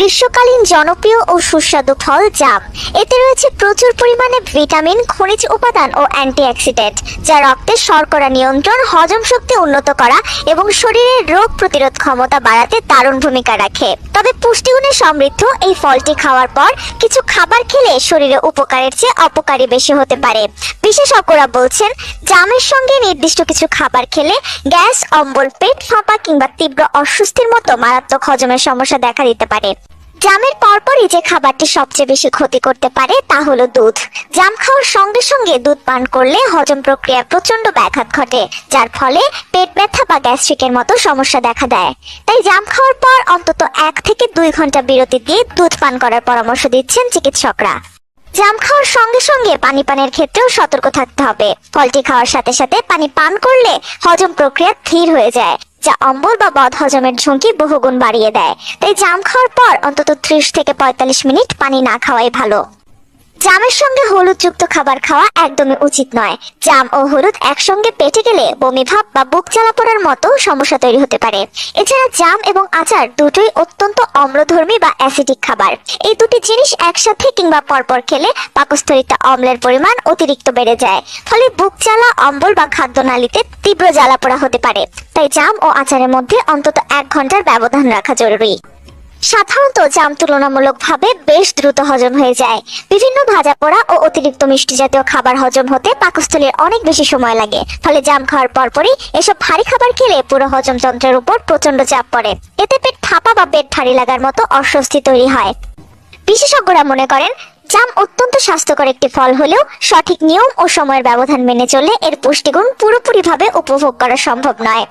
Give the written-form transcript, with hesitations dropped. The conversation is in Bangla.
গ্রীষ্মকালীন জনপ্রিয় ও সুস্বাদু ফল জাম। এতে রয়েছে প্রচুর পরিমাণে ভিটামিন, খনিজ উপাদান ও অ্যান্টিঅক্সিডেন্ট, যা রক্তের শর্করা নিয়ন্ত্রণ, হজম শক্তি উন্নত করা এবং শরীরের রোগ প্রতিরোধ ক্ষমতা বাড়াতে দারুণ ভূমিকা রাখে। তবে পুষ্টিগুণে সমৃদ্ধ এই ফলটি খাওয়ার পর কিছু খাবার খেলে শরীরে উপকারের চেয়ে অপকারী বেশি হতে পারে। বিশেষজ্ঞরা বলছেন, জামের সঙ্গে নির্দিষ্ট কিছু খাবার খেলে গ্যাস, অম্বল, পেট ফাঁপা কিংবা তীব্র অস্বস্তির মতো মারাত্মক হজমের সমস্যা দেখা দিতে পারে। জামের পরপরই যে খাবারটি সবচেয়ে বেশি ক্ষতি করতে পারে তা হলো দুধ। জাম খাওয়ার সঙ্গে সঙ্গে দুধ পান করলে হজম প্রক্রিয়ায় প্রচন্ড ব্যাঘাত ঘটে, যার ফলে পেট ব্যথা বা গ্যাস্ট্রিকের মতো সমস্যা দেখা দেয়। তাই জাম খাওয়ার পর অন্তত 1 থেকে 2 ঘন্টা বিরতি দিয়ে দুধ পান করার পরামর্শ দিচ্ছেন চিকিৎসকরা। জাম খাওয়ার সঙ্গে সঙ্গে পানি পানের ক্ষেত্রেও সতর্ক থাকতে হবে। ফলটি খাওয়ার সাথে সাথে পানি পান করলে হজম প্রক্রিয়া ধীর হয়ে যায়, যা অম্বল বা বদহজমের ঝুঁকি বহুগুণ বাড়িয়ে দেয়। তাই জাম খাওয়ার পর অন্তত 30 থেকে 45 মিনিট পানি না খাওয়াই ভালো। জামের সঙ্গে হলুদযুক্ত খাবার খাওয়া একদমই উচিত নয়। জাম ও হলুদ একসঙ্গে পেটে গেলে বমি ভাব বা বুক জ্বালা পোড়ার মতো সমস্যা তৈরি হতে পারে। এছাড়া জাম এবং আচার দুটোই অত্যন্ত অম্লধর্মী বা অ্যাসিডিক খাবার। এই দুটি জিনিস একসাথে কিংবা পরপর খেলে পাকস্থলীতে অম্লের পরিমাণ অতিরিক্ত বেড়ে যায়, ফলে বুক জ্বালা, অম্বল বা খাদ্যনালীতে তীব্র জ্বালা পোড়া হতে পারে। তাই জাম ও আচারের মধ্যে অন্তত 1 ঘন্টার ব্যবধান রাখা জরুরি। সাধারণত জাম তুলনামূলকভাবে বেশ দ্রুত হজম হয়ে যায়। বিভিন্ন ভাজা পোড়া ও অতিরিক্ত মিষ্টি জাতীয় খাবার হজম হতে পাকস্থলীর অনেক বেশি সময় লাগে। ফলে জাম খাওয়ার পরপরই এসব ভারী খাবার খেলে পুরো হজম তন্ত্রের উপর প্রচন্ড চাপ পড়ে। এতে পেট ফাঁপা বা পেট ভারী লাগার মতো অস্বস্তি তৈরি হয়। বিশেষজ্ঞরা মনে করেন, জাম অত্যন্ত স্বাস্থ্যকর একটি ফল হলেও সঠিক নিয়ম ও সময়ের ব্যবধান মেনে চললে এর পুষ্টিগুণ পুরোপুরিভাবে উপভোগ করা সম্ভব নয়।